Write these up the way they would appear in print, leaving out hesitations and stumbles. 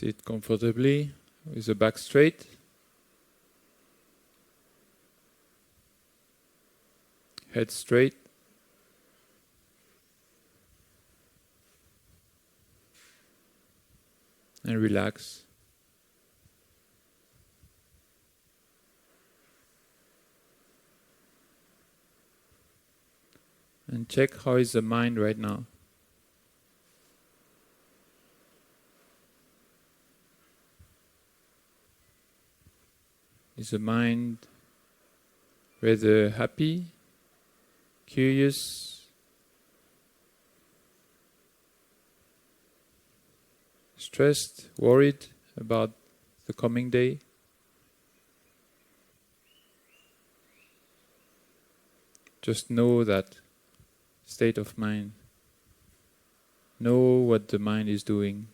Sit comfortably with the back straight. Head straight. And relax. And check how is the mind right now. Is the mind rather happy, curious, stressed, worried about the coming day? Just know that state of mind. Know what the mind is doing.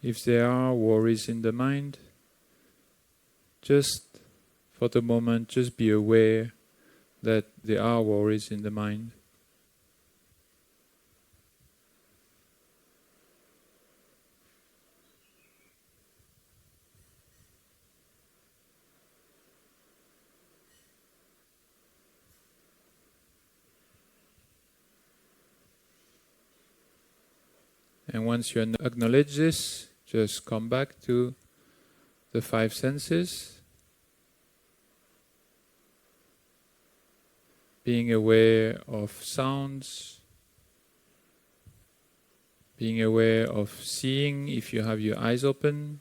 If there are worries in the mind, just for the moment, just be aware that there are worries in the mind. And once you acknowledge this, just come back to the 5 senses, being aware of sounds, being aware of seeing if you have your eyes open,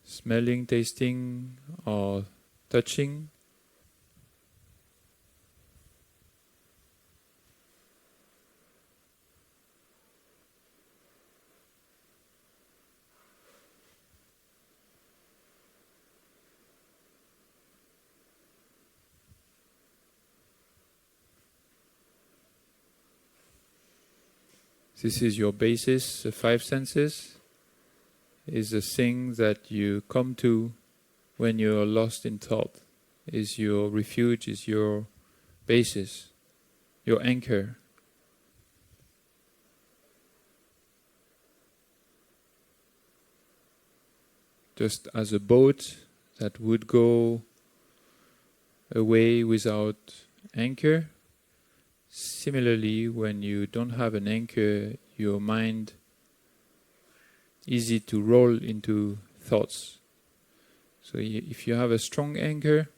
smelling, tasting, or touching. This is your basis. The 5 senses is the thing that you come to when you're lost in thought, is your refuge, is your basis, your anchor. Just as a boat that would go away without anchor, similarly, when you don't have an anchor, your mind easy to roll into thoughts. So if you have a strong anchor,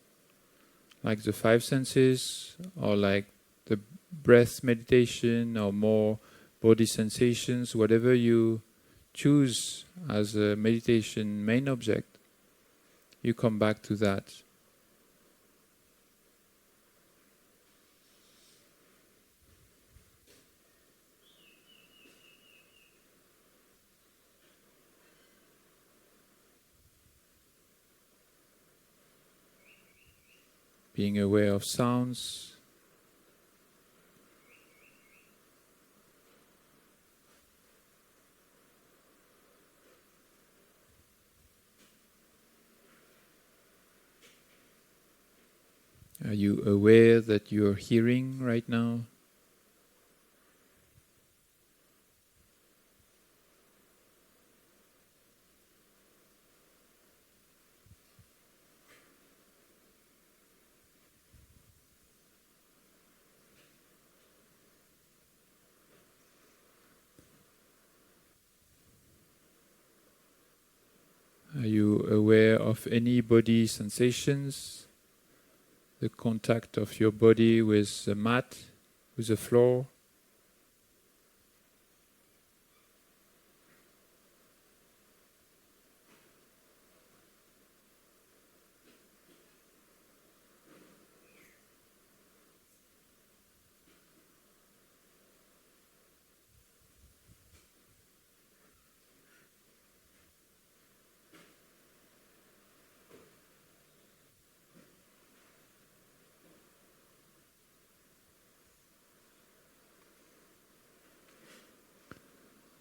like the 5 senses, or like the breath meditation, or more body sensations, whatever you choose as a meditation main object, you come back to that. Being aware of sounds, are you aware that you are hearing right now? Are you aware of any body sensations? The contact of your body with the mat, with the floor?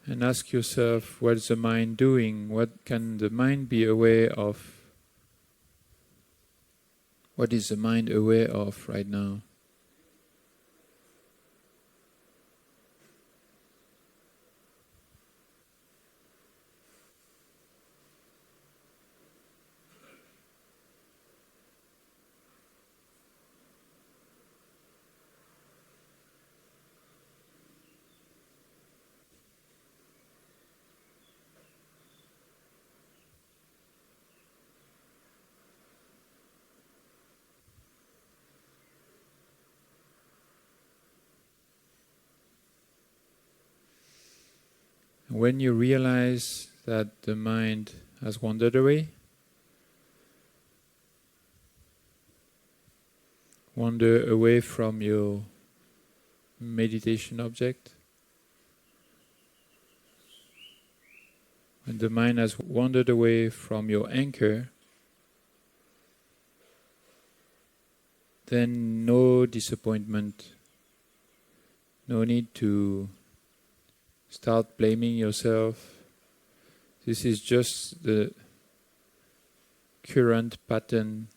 And ask yourself, what is the mind doing? What can the mind be aware of? What is the mind aware of right now? When you realize that the mind has wandered away, wander away from your meditation object, when the mind has wandered away from your anchor, then no disappointment, no need to start blaming yourself. This is just the current pattern,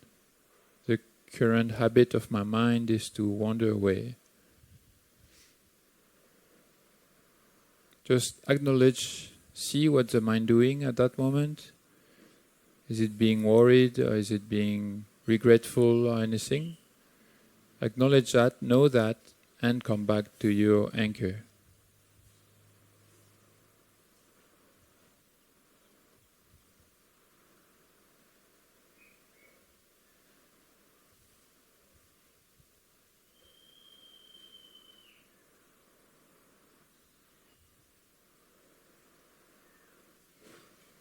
the current habit of my mind is to wander away. Just acknowledge, see what the mind doing at that moment. Is it being worried or is it being regretful or anything? Acknowledge that, know that, and come back to your anchor.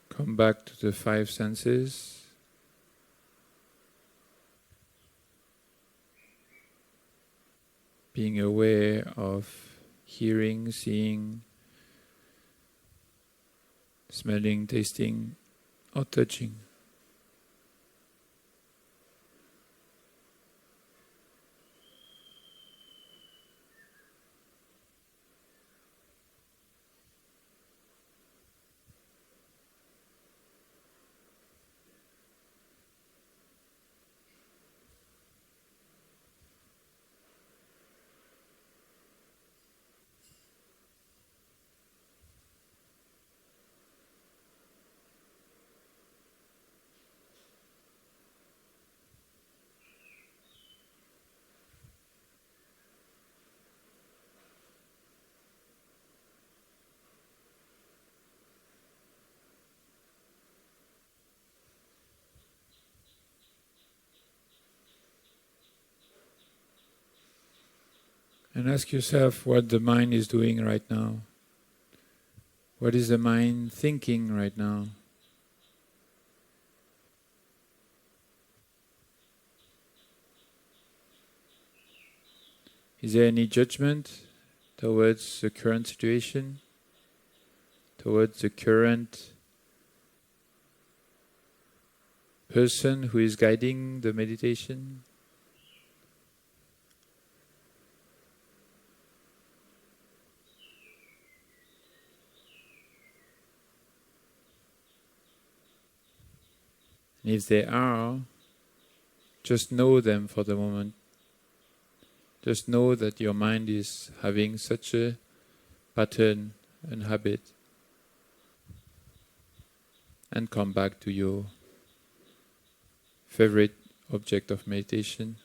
Come back to the five senses. Being aware of hearing, seeing, smelling, tasting, or touching. And ask yourself what the mind is doing right now. What is the mind thinking right now? Is there any judgment towards the current situation, towards the current person who is guiding the meditation? And if there are, just know them for the moment. Just know that your mind is having such a pattern and habit, and come back to your favorite object of meditation.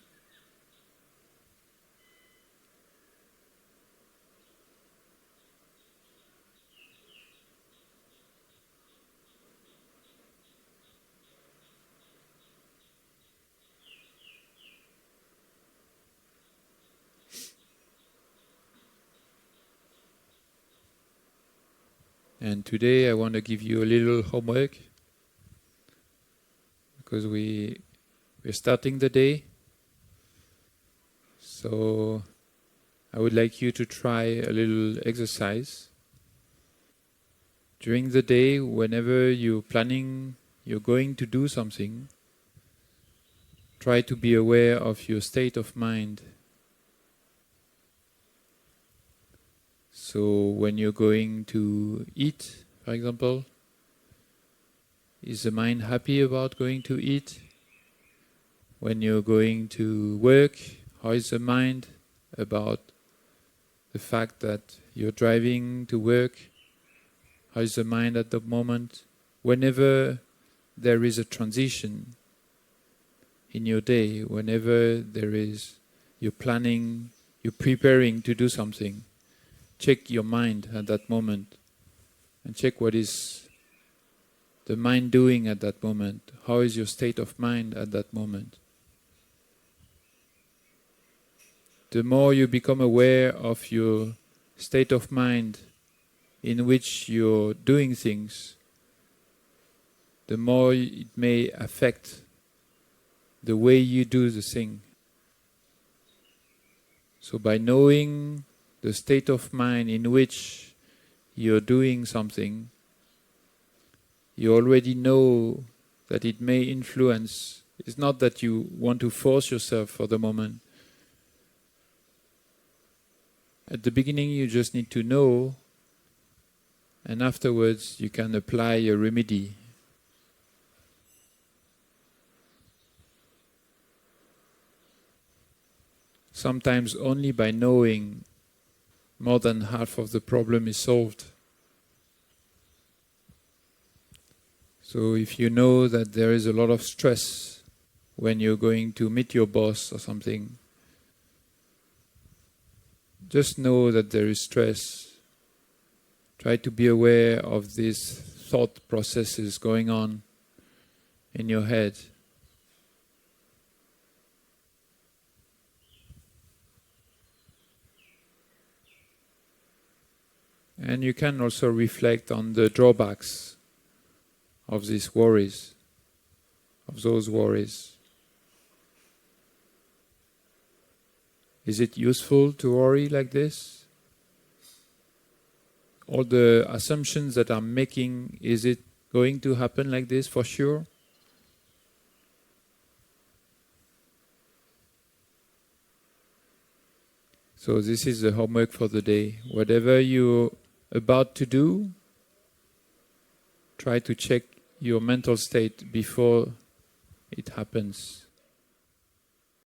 And today I want to give you a little homework, because we're starting the day. So I would like you to try a little exercise. During the day, whenever you're planning, you're going to do something, try to be aware of your state of mind. So when you're going to eat, for example, is the mind happy about going to eat? When you're going to work, how is the mind about the fact that you're driving to work? How is the mind at the moment? Whenever there is a transition in your day, whenever you're planning, you're preparing to do something, check your mind at that moment and check what is the mind doing at that moment. How is your state of mind at that moment? The more you become aware of your state of mind in which you're doing things, the more it may affect the way you do the thing. So by knowing the state of mind in which you're doing something, you already know that it may influence. It's not that you want to force yourself for the moment. At the beginning you just need to know, and afterwards you can apply a remedy. Sometimes only by knowing, more than half of the problem is solved. So if you know that there is a lot of stress when you're going to meet your boss or something, just know that there is stress. Try to be aware of these thought processes going on in your head. And you can also reflect on the drawbacks of these worries, of those worries. Is it useful to worry like this? All the assumptions that I'm making, is it going to happen like this for sure? So this is the homework for the day. Whatever you're about to do, try to check your mental state before it happens.